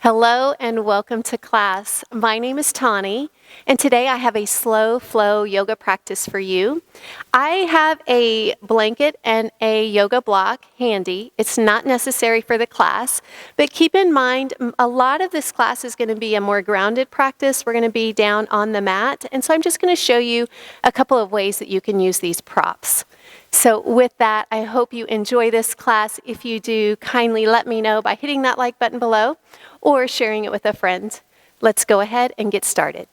Hello and welcome to class. My name is Tauni, and today I have a slow flow yoga practice for you. I have a blanket and a yoga block handy. It's not necessary for the class, but keep in mind a lot of this class is going to be a more grounded practice. We're going to be down on the mat, and so I'm just going to show you a couple of ways that you can use these props. So with that, I hope you enjoy this class. If you do, kindly let me know by hitting that like button below or sharing it with a friend. Let's go ahead and get started.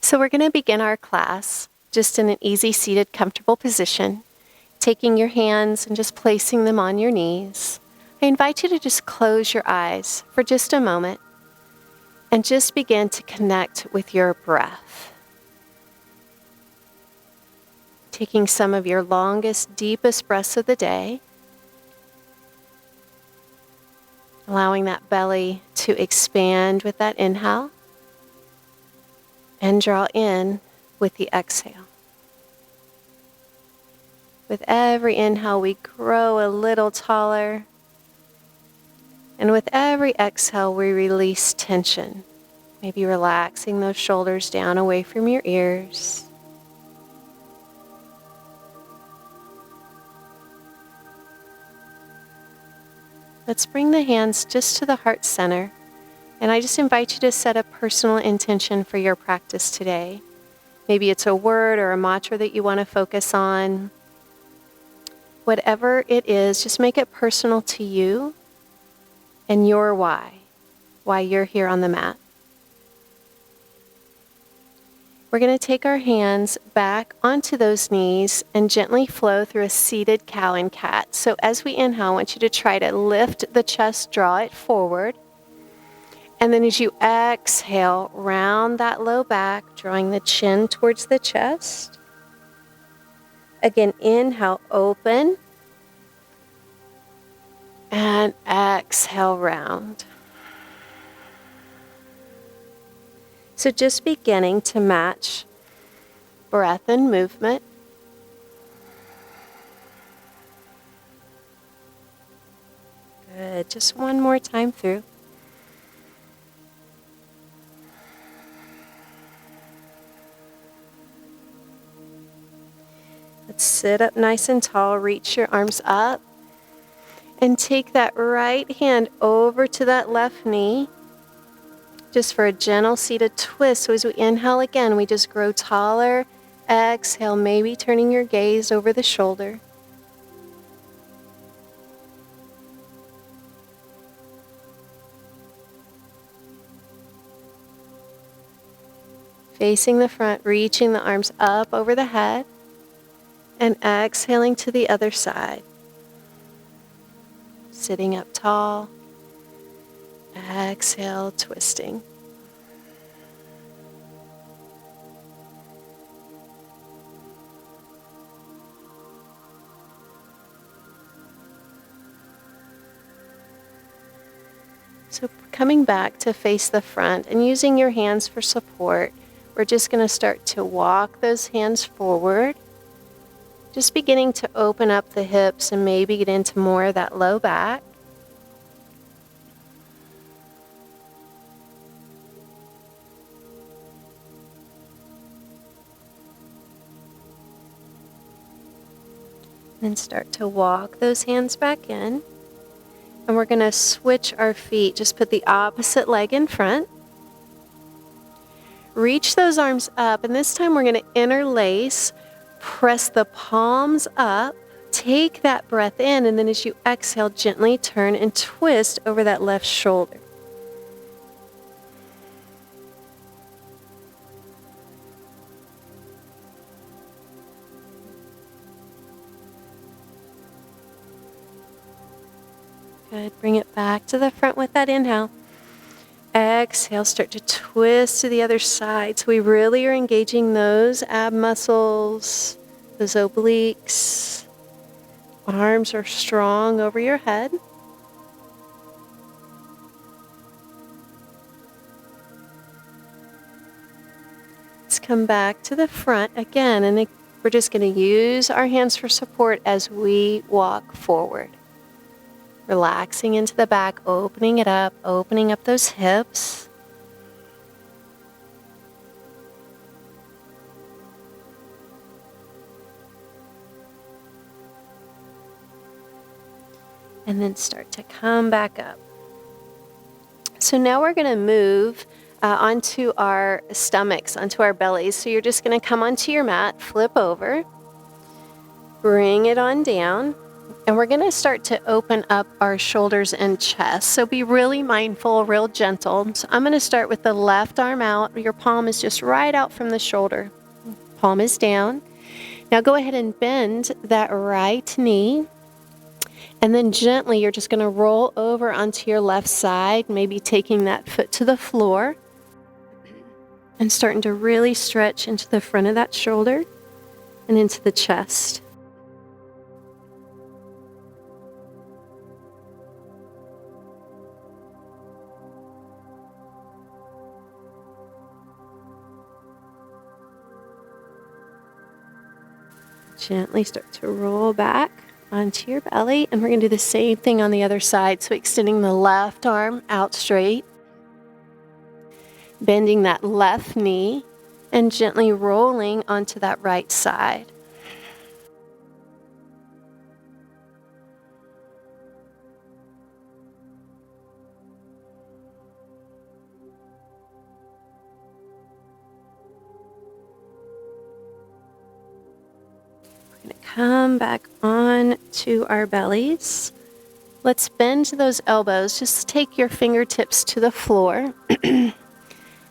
So we're going to begin our class just in an easy seated, comfortable position, taking your hands and just placing them on your knees. I invite you to just close your eyes for just a moment and just begin to connect with your breath. Taking some of your longest, deepest breaths of the day, allowing that belly to expand with that inhale and draw in with the exhale. With every inhale, we grow a little taller, and with every exhale, we release tension, maybe relaxing those shoulders down away from your ears. Let's bring the hands just to the heart center, and I just invite you to set a personal intention for your practice today. Maybe it's a word or a mantra that you want to focus on. Whatever it is, just make it personal to you and your why you're here on the mat. We're going to take our hands back onto those knees and gently flow through a seated cow and cat. So as we inhale, I want you to try to lift the chest, draw it forward. And then as you exhale, round that low back, drawing the chin towards the chest. Again, inhale, open. And exhale, round. So just beginning to match breath and movement. Good. Just one more time through. Let's sit up nice and tall. Reach your arms up. And take that right hand over to that left knee. Just for a gentle seated twist. So as we inhale again, we just grow taller. Exhale, maybe turning your gaze over the shoulder. Facing the front, reaching the arms up over the head. And exhaling to the other side. Sitting up tall. Exhale, twisting. So coming back to face the front and using your hands for support, we're just going to start to walk those hands forward. Just beginning to open up the hips and maybe get into more of that low back. And start to walk those hands back in. And we're going to switch our feet. Just put the opposite leg in front. Reach those arms up, and this time we're going to interlace. Press the palms up. Take that breath in, and then as you exhale, gently turn and twist over that left shoulder. Good. Bring it back to the front with that inhale. Exhale, start to twist to the other side. So we really are engaging those ab muscles, those obliques. Arms are strong over your head. Let's come back to the front again, and we're just going to use our hands for support as we walk forward. Relaxing into the back, opening it up, opening up those hips. And then start to come back up. So now we're going to move onto our stomachs, onto our bellies. So you're just going to come onto your mat, flip over, bring it on down, and we're going to start to open up our shoulders and chest. So be really mindful, real gentle. So I'm going to start with the left arm out. Your palm is just right out from the shoulder. Palm is down. Now go ahead and bend that right knee. And then gently, you're just going to roll over onto your left side, maybe taking that foot to the floor and starting to really stretch into the front of that shoulder and into the chest. Gently start to roll back onto your belly, and we're going to do the same thing on the other side. So extending the left arm out straight, bending that left knee, and gently rolling onto that right side. We're going to come back on to our bellies. Let's bend those elbows. Just take your fingertips to the floor.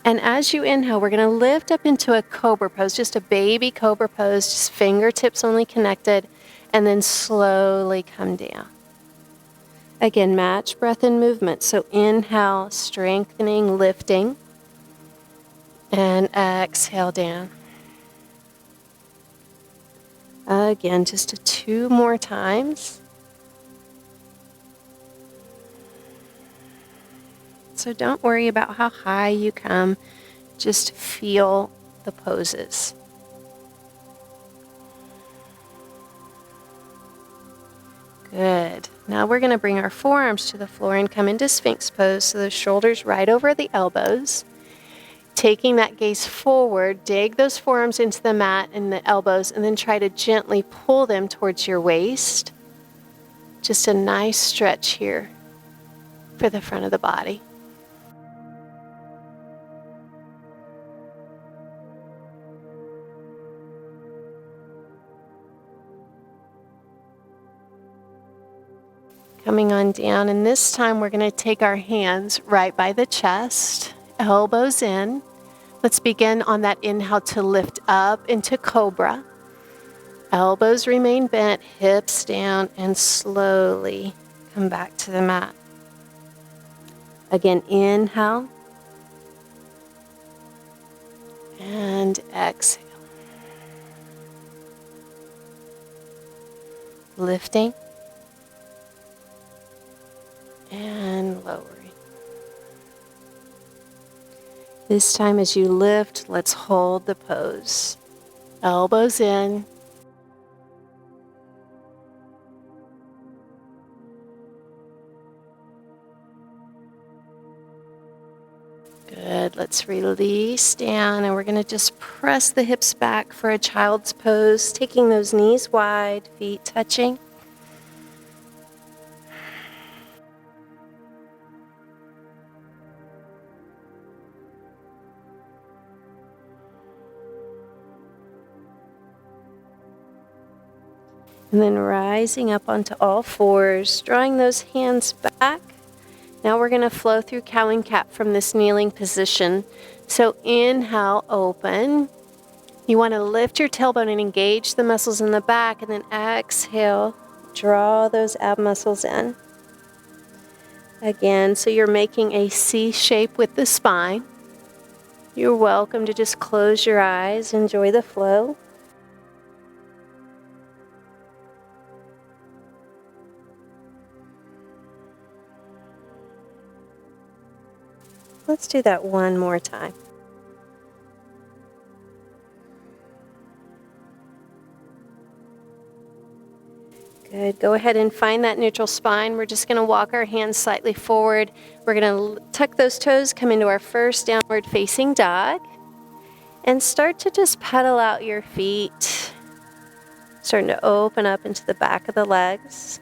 And as you inhale, we're going to lift up into a cobra pose, just a baby cobra pose, just fingertips only connected, and then slowly come down. Again, match breath and movement. So inhale, strengthening, lifting, and exhale down. Again, just 2 more times. So don't worry about how high you come. Just feel the poses. Good. Now we're going to bring our forearms to the floor and come into Sphinx pose. So the shoulders right over the elbows. Taking that gaze forward, dig those forearms into the mat and the elbows, and then try to gently pull them towards your waist. Just a nice stretch here for the front of the body. Coming on down, and this time we're going to take our hands right by the chest, elbows in. Let's begin on that inhale to lift up into cobra. Elbows remain bent, hips down, and slowly come back to the mat. Again, inhale and exhale. Lifting and lowering. This time as you lift, let's hold the pose. Elbows in. Good. Let's release down, and we're going to just press the hips back for a child's pose, taking those knees wide, feet touching. And then rising up onto all fours, drawing those hands back. Now we're going to flow through cow and cat from this kneeling position. So inhale, open. You want to lift your tailbone and engage the muscles in the back, and then exhale, draw those ab muscles in. Again, so you're making a C shape with the spine. You're welcome to just close your eyes, enjoy the flow. Let's do that one more time. Good. Go ahead and find that neutral spine. We're just going to walk our hands slightly forward. We're going to tuck those toes, come into our first downward facing dog, and start to just pedal out your feet. Starting to open up into the back of the legs.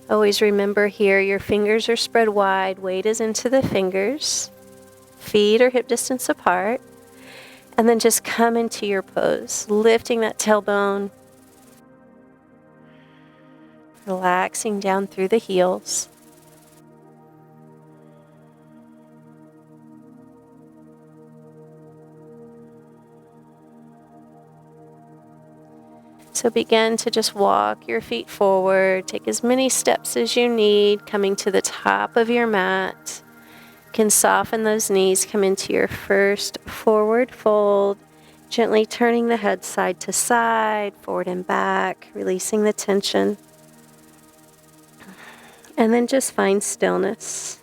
Always remember here, your fingers are spread wide, weight is into the fingers. Feet are hip distance apart. And then just come into your pose, lifting that tailbone, relaxing down through the heels. So begin to just walk your feet forward, take as many steps as you need, coming to the top of your mat. You can soften those knees, come into your first forward fold, gently turning the head side to side, forward and back, releasing the tension. And then just find stillness.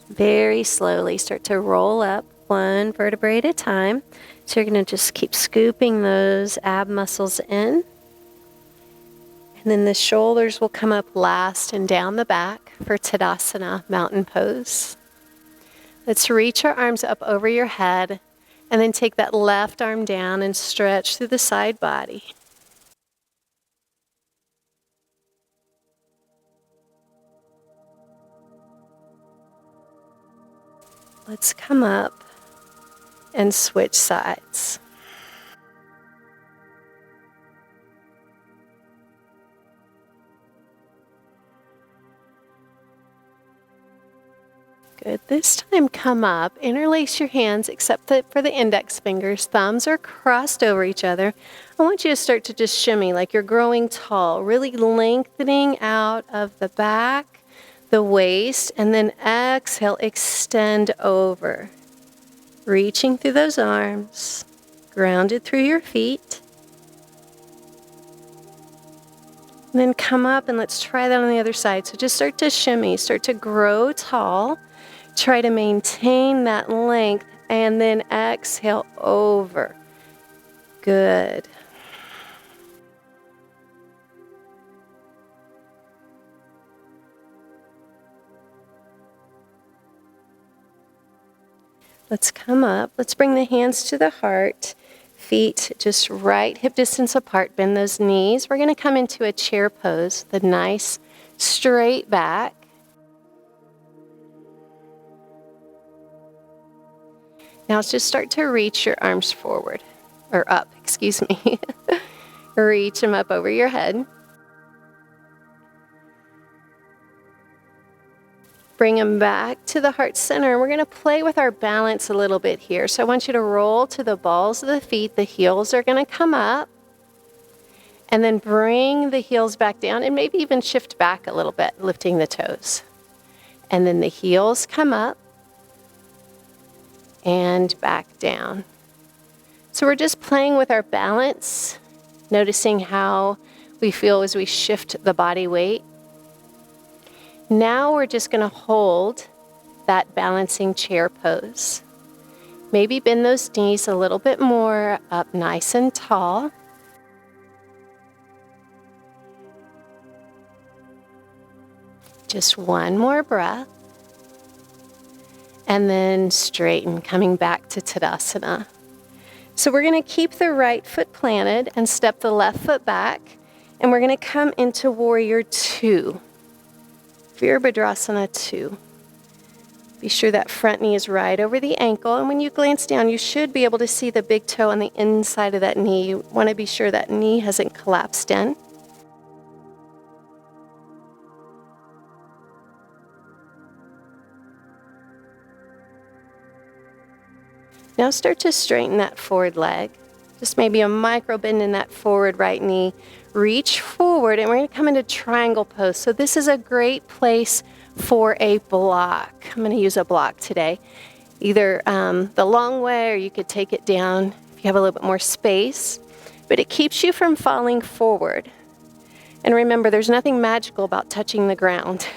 Very slowly start to roll up one vertebrae at a time. So you're going to just keep scooping those ab muscles in. And then the shoulders will come up last and down the back for Tadasana, mountain pose. Let's reach our arms up over your head and then take that left arm down and stretch through the side body. Let's come up and switch sides. Good. This time come up, interlace your hands except for the index fingers. Thumbs are crossed over each other. I want you to start to just shimmy like you're growing tall, really lengthening out of the back, the waist, and then exhale, extend over. Reaching through those arms, grounded through your feet. And then come up and let's try that on the other side. So just start to shimmy, start to grow tall. Try to maintain that length and then exhale over. Good. Let's come up. Let's bring the hands to the heart. Feet just right hip distance apart. Bend those knees. We're going to come into a chair pose. The nice straight back. Now let's just start to reach your arms forward. Or up, excuse me. Reach them up over your head. Bring them back to the heart center. We're going to play with our balance a little bit here. So I want you to roll to the balls of the feet. The heels are going to come up. And then bring the heels back down and maybe even shift back a little bit, lifting the toes. And then the heels come up and back down. So we're just playing with our balance, noticing how we feel as we shift the body weight. Now we're just going to hold that balancing chair pose. Maybe bend those knees a little bit more up nice and tall. Just one more breath. And then straighten, coming back to Tadasana. So we're going to keep the right foot planted and step the left foot back. And we're going to come into Warrior 2. Virabhadrasana 2. Be sure that front knee is right over the ankle. And when you glance down, you should be able to see the big toe on the inside of that knee. You want to be sure that knee hasn't collapsed in. Now start to straighten that forward leg. Just maybe a micro bend in that forward right knee. Reach forward and we're going to come into triangle pose. So this is a great place for a block. I'm going to use a block today. Either the long way or you could take it down if you have a little bit more space. But it keeps you from falling forward. And remember, there's nothing magical about touching the ground.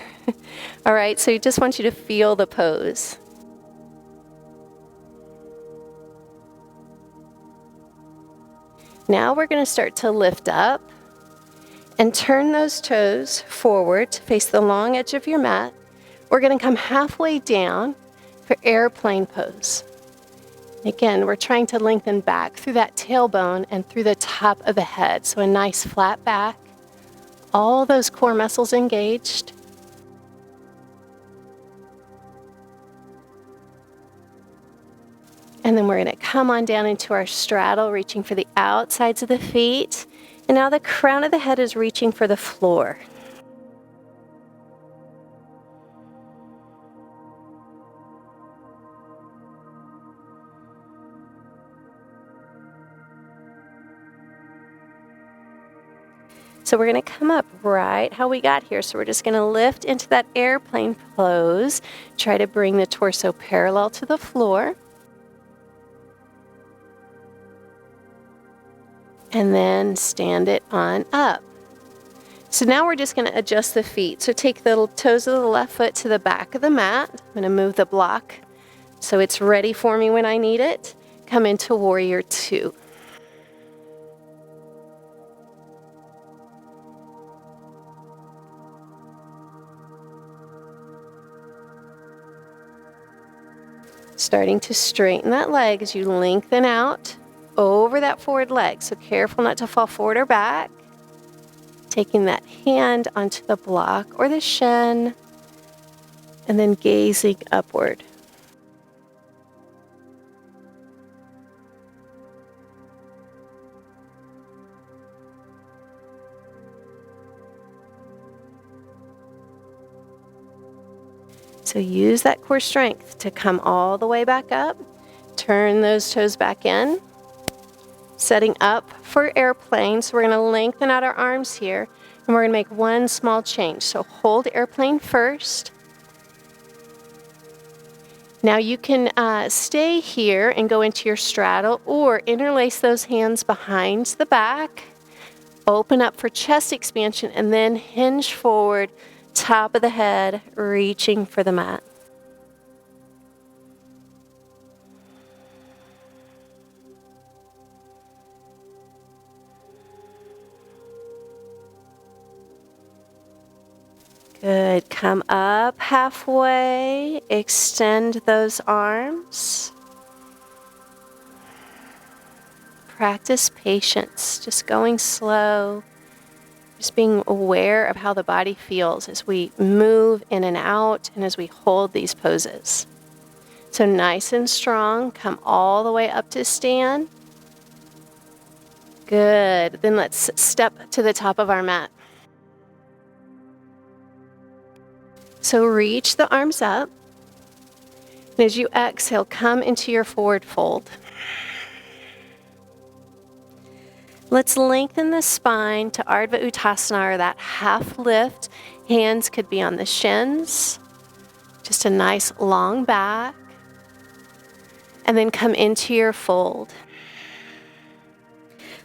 All right, so I just want you to feel the pose. Now we're going to start to lift up and turn those toes forward to face the long edge of your mat. We're going to come halfway down for airplane pose. Again, we're trying to lengthen back through that tailbone and through the top of the head. So a nice flat back, all those core muscles engaged. And then we're going to come on down into our straddle, reaching for the outsides of the feet. And now the crown of the head is reaching for the floor. So we're going to come up right how we got here. So we're just going to lift into that airplane pose. Try to bring the torso parallel to the floor. And then stand it on up. So now we're just going to adjust the feet. So take the toes of the left foot to the back of the mat. I'm going to move the block so it's ready for me when I need it. Come into Warrior Two. Starting to straighten that leg as you lengthen out over that forward leg. So careful not to fall forward or back. Taking that hand onto the block or the shin, and then gazing upward. So use that core strength to come all the way back up. Turn those toes back in. Setting up for airplane. So we're going to lengthen out our arms here, and we're going to make one small change. So hold airplane first. Now you can stay here and go into your straddle, or interlace those hands behind the back. Open up for chest expansion, and then hinge forward, top of the head, reaching for the mat. Good. Come up halfway. Extend those arms. Practice patience, just going slow. Just being aware of how the body feels as we move in and out and as we hold these poses. So nice and strong. Come all the way up to stand. Good. Then let's step to the top of our mat. So reach the arms up. And as you exhale, come into your forward fold. Let's lengthen the spine to Ardha Uttasana, or that half lift. Hands could be on the shins. Just a nice long back. And then come into your fold.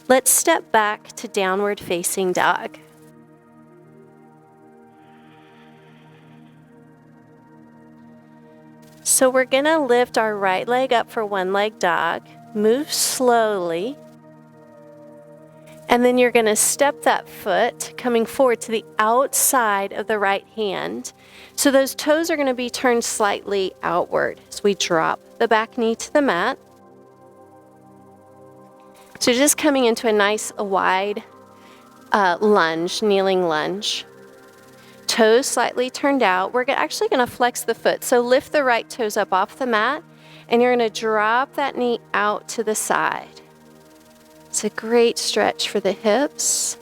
Let's step back to downward facing dog. So we're going to lift our right leg up for one leg dog. Move slowly. And then you're going to step that foot coming forward to the outside of the right hand. So those toes are going to be turned slightly outward as we drop the back knee to the mat. So just coming into a nice wide lunge, kneeling lunge. Toes slightly turned out. We're actually going to flex the foot. So lift the right toes up off the mat, and you're going to drop that knee out to the side. It's a great stretch for the hips.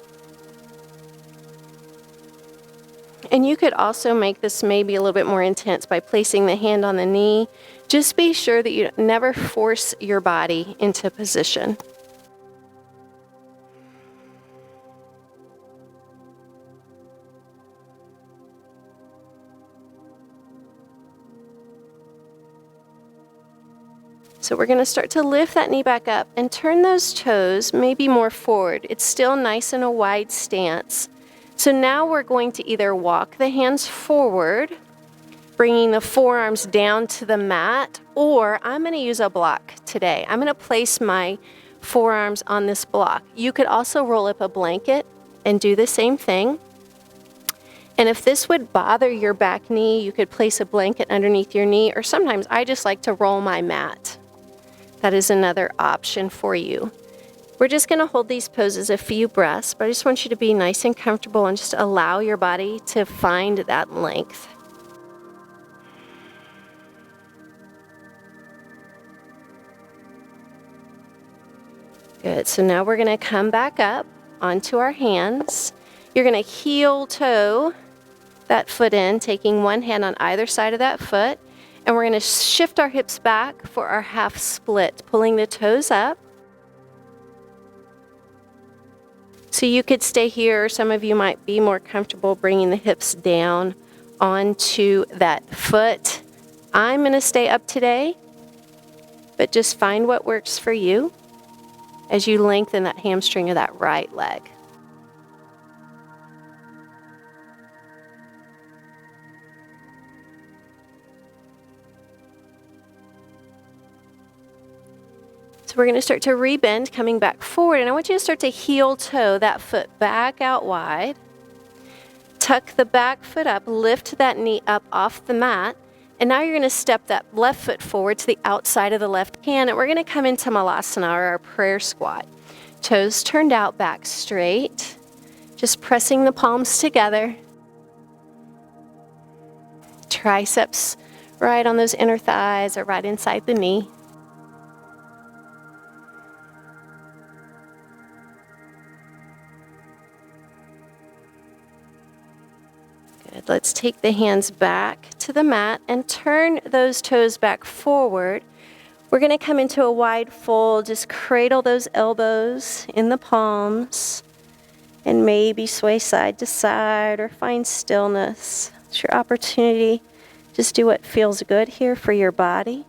And you could also make this maybe a little bit more intense by placing the hand on the knee. Just be sure that you never force your body into position. So we're going to start to lift that knee back up and turn those toes maybe more forward. It's still nice in a wide stance. So now we're going to either walk the hands forward, bringing the forearms down to the mat, or I'm going to use a block today. I'm going to place my forearms on this block. You could also roll up a blanket and do the same thing. And if this would bother your back knee, you could place a blanket underneath your knee, or sometimes I just like to roll my mat. That is another option for you. We're just going to hold these poses a few breaths, but I just want you to be nice and comfortable and just allow your body to find that length. Good. So now we're going to come back up onto our hands. You're going to heel toe that foot in, taking one hand on either side of that foot, and we're going to shift our hips back for our half split, pulling the toes up. So you could stay here, or some of you might be more comfortable bringing the hips down onto that foot. I'm going to stay up today, but just find what works for you as you lengthen that hamstring of that right leg. So we're going to start to rebend, coming back forward, and I want you to start to heel toe that foot back out wide. Tuck the back foot up, lift that knee up off the mat, and now you're going to step that left foot forward to the outside of the left hand, and we're going to come into Malasana, or our prayer squat. Toes turned out, back straight, just pressing the palms together. Triceps right on those inner thighs or right inside the knee. Good. Let's take the hands back to the mat and turn those toes back forward. We're going to come into a wide fold. Just cradle those elbows in the palms and maybe sway side to side or find stillness. It's your opportunity. Just do what feels good here for your body.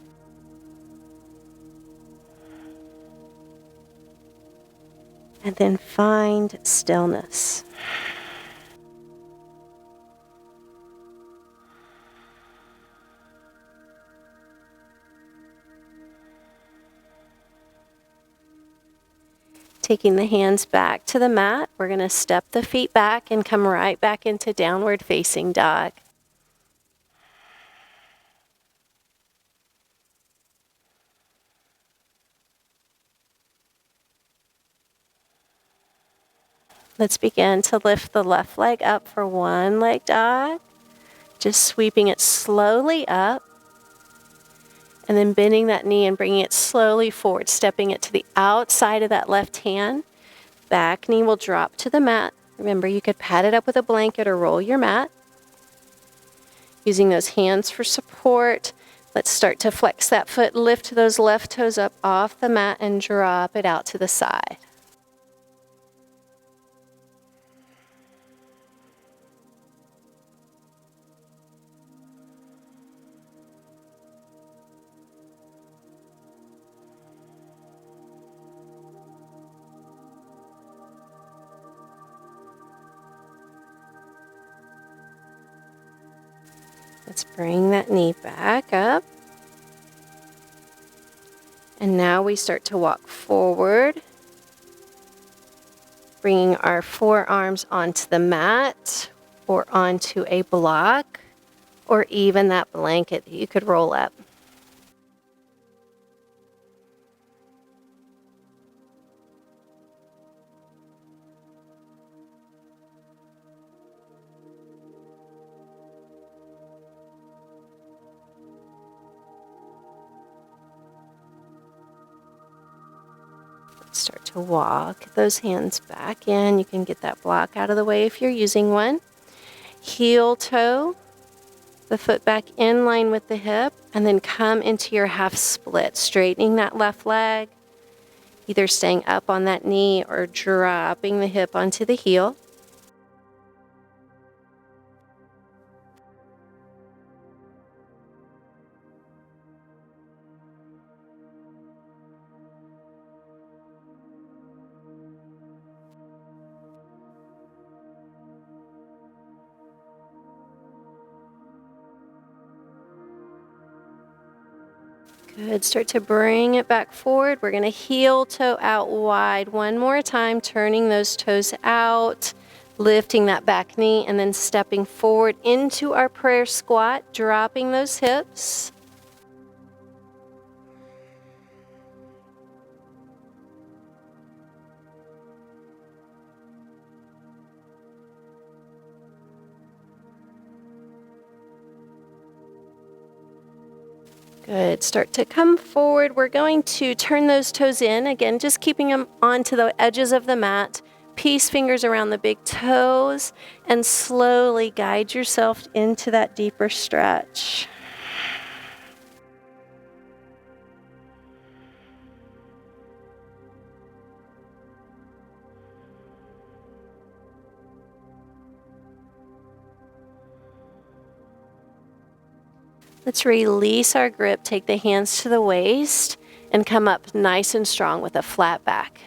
And then find stillness. Taking the hands back to the mat, we're going to step the feet back and come right back into downward facing dog. Let's begin to lift the left leg up for one leg dog, just sweeping it slowly up, and then bending that knee and bringing it slowly forward, stepping it to the outside of that left hand. Back knee will drop to the mat. Remember, you could pad it up with a blanket or roll your mat. Using those hands for support, let's start to flex that foot, lift those left toes up off the mat and drop it out to the side. Let's bring that knee back up. And now we start to walk forward, bringing our forearms onto the mat or onto a block or even that blanket that you could roll up. Start to walk those hands back in. You can get that block out of the way if you're using one. Heel toe the foot back in line with the hip, and then come into your half split, straightening that left leg, either staying up on that knee or dropping the hip onto the heel. Good. Start to bring it back forward. We're going to heel toe out wide one more time, turning those toes out, lifting that back knee, and then stepping forward into our prayer squat, dropping those hips. Good. Start to come forward. We're going to turn those toes in. Again, just keeping them onto the edges of the mat. Peace fingers around the big toes, and slowly guide yourself into that deeper stretch. Let's release our grip, take the hands to the waist, and come up nice and strong with a flat back.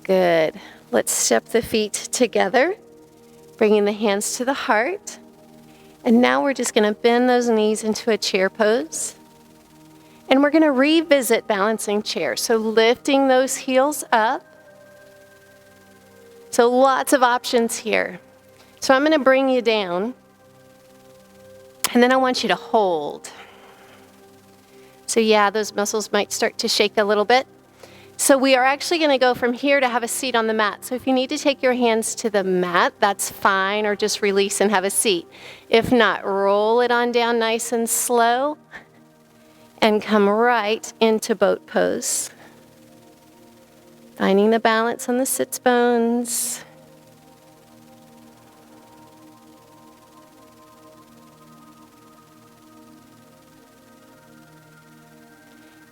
Good. Let's step the feet together, bringing the hands to the heart. And now we're just going to bend those knees into a chair pose. And we're going to revisit balancing chair. So lifting those heels up. So lots of options here. So I'm going to bring you down. And then I want you to hold. So yeah, those muscles might start to shake a little bit. So we are actually going to go from here to have a seat on the mat. So if you need to take your hands to the mat, that's fine, or just release and have a seat. If not, roll it on down nice and slow and come right into boat pose. Finding the balance on the sits bones.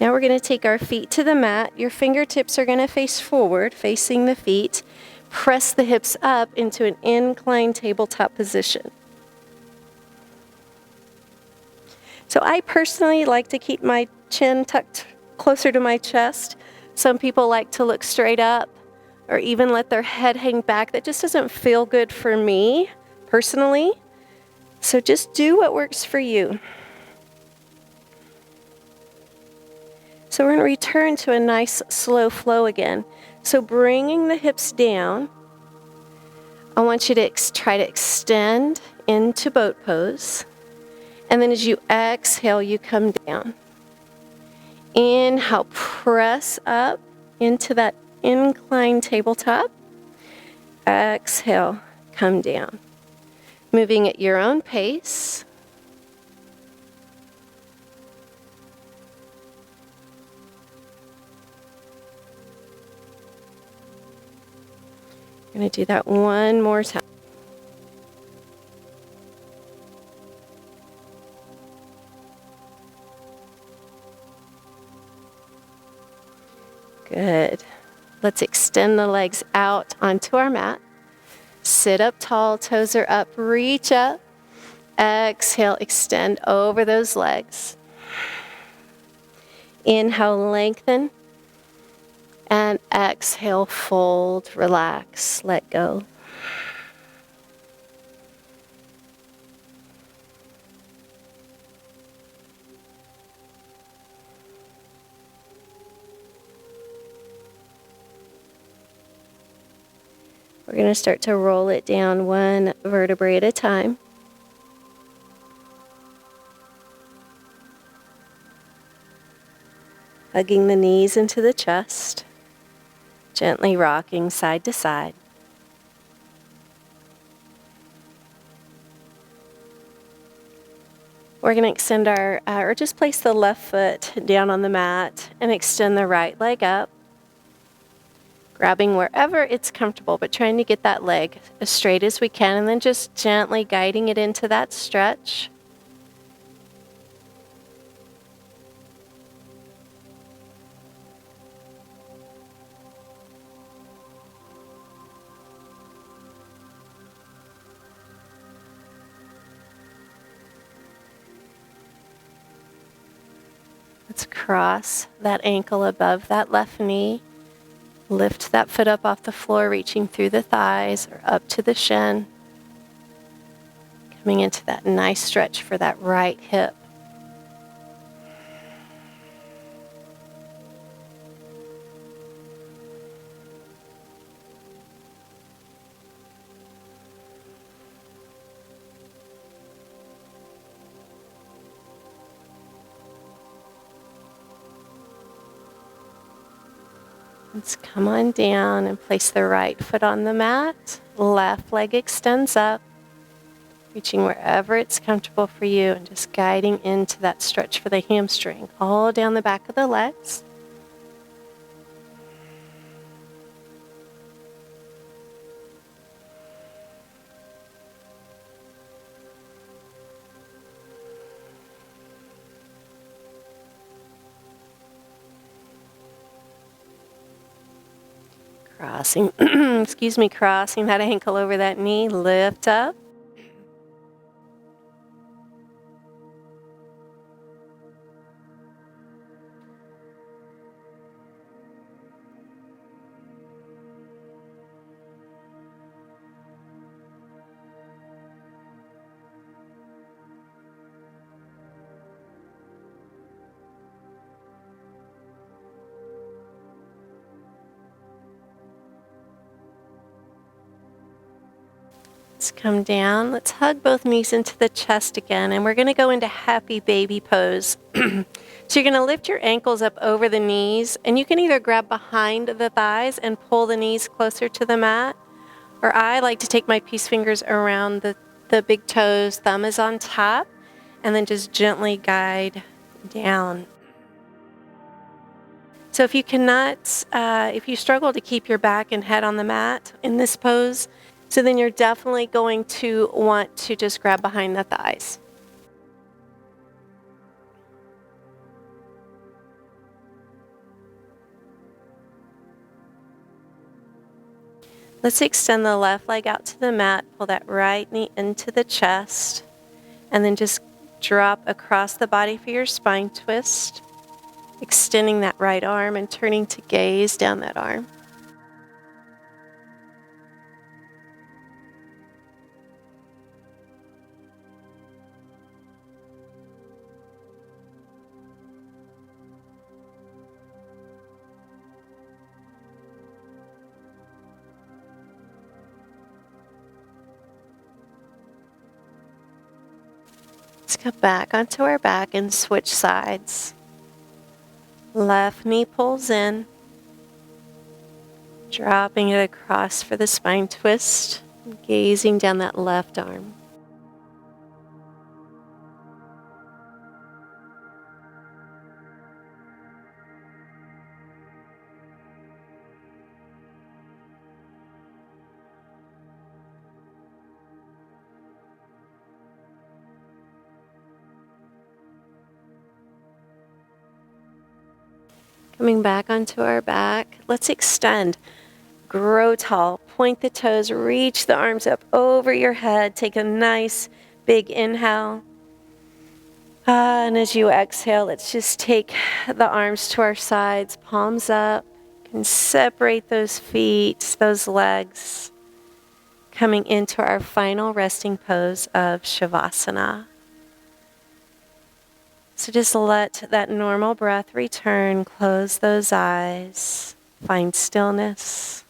Now we're going to take our feet to the mat. Your fingertips are going to face forward, facing the feet. Press the hips up into an inclined tabletop position. So I personally like to keep my chin tucked closer to my chest. Some people like to look straight up or even let their head hang back. That just doesn't feel good for me personally. So just do what works for you. So we're going to return to a nice slow flow again. So bringing the hips down, I want you to try to extend into boat pose. And then as you exhale, you come down. Inhale, press up into that inclined tabletop. Exhale, come down. Moving at your own pace. I'm going to do that one more time. Good. Let's extend the legs out onto our mat. Sit up tall, toes are up, reach up. Exhale, extend over those legs. Inhale, lengthen. And exhale, fold, relax, let go. We're going to start to roll it down one vertebrae at a time. Hugging the knees into the chest. Gently rocking side to side. We're going to extend or just place the left foot down on the mat and extend the right leg up. Grabbing wherever it's comfortable, but trying to get that leg as straight as we can, and then just gently guiding it into that stretch. Let's cross that ankle above that left knee. Lift that foot up off the floor, reaching through the thighs or up to the shin. Coming into that nice stretch for that right hip. Let's come on down and place the right foot on the mat. Left leg extends up, reaching wherever it's comfortable for you and just guiding into that stretch for the hamstring, all down the back of the legs. Crossing, crossing that ankle over that knee, lift up. Let's come down. Let's hug both knees into the chest again, and we're going to go into happy baby pose. So you're going to lift your ankles up over the knees, and you can either grab behind the thighs and pull the knees closer to the mat, or I like to take my peace fingers around the big toes, thumb is on top, and then just gently guide down. So if you cannot, if you struggle to keep your back and head on the mat in this pose, so then you're definitely going to want to just grab behind the thighs. Let's extend the left leg out to the mat, pull that right knee into the chest, and then just drop across the body for your spine twist, extending that right arm and turning to gaze down that arm. Let's go back onto our back and switch sides. Left knee pulls in, dropping it across for the spine twist, gazing down that left arm. Coming back onto our back, let's extend. Grow tall, point the toes, reach the arms up over your head. Take a nice big inhale. And as you exhale, let's just take the arms to our sides, palms up. You can separate those feet, those legs, coming into our final resting pose of Shavasana. So just let that normal breath return, close those eyes, find stillness,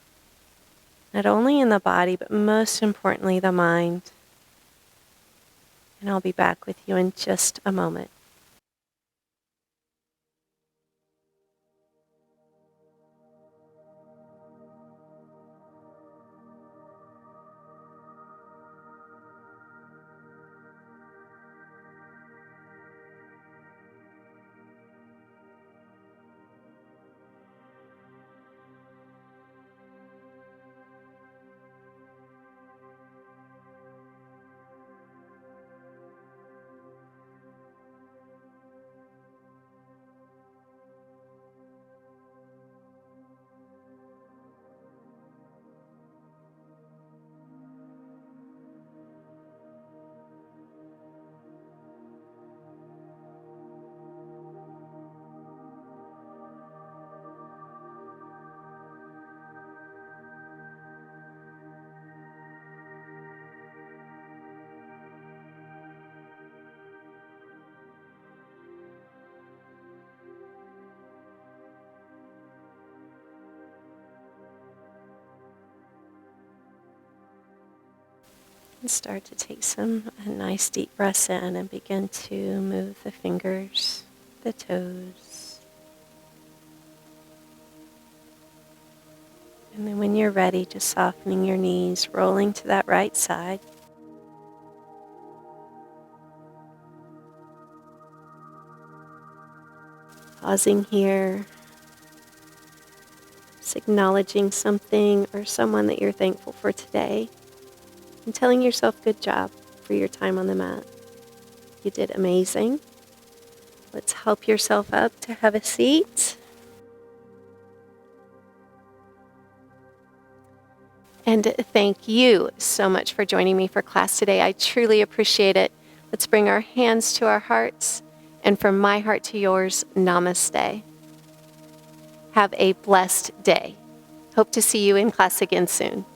not only in the body, but most importantly, the mind. And I'll be back with you in just a moment. And start to take some nice deep breaths in and begin to move the fingers, the toes. And then when you're ready, just softening your knees, rolling to that right side. Pausing here, just acknowledging something or someone that you're thankful for today, and telling yourself good job for your time on the mat. You did amazing. Let's help yourself up to have a seat. And thank you so much for joining me for class today. I truly appreciate it. Let's bring our hands to our hearts. And from my heart to yours, namaste. Have a blessed day. Hope to see you in class again soon.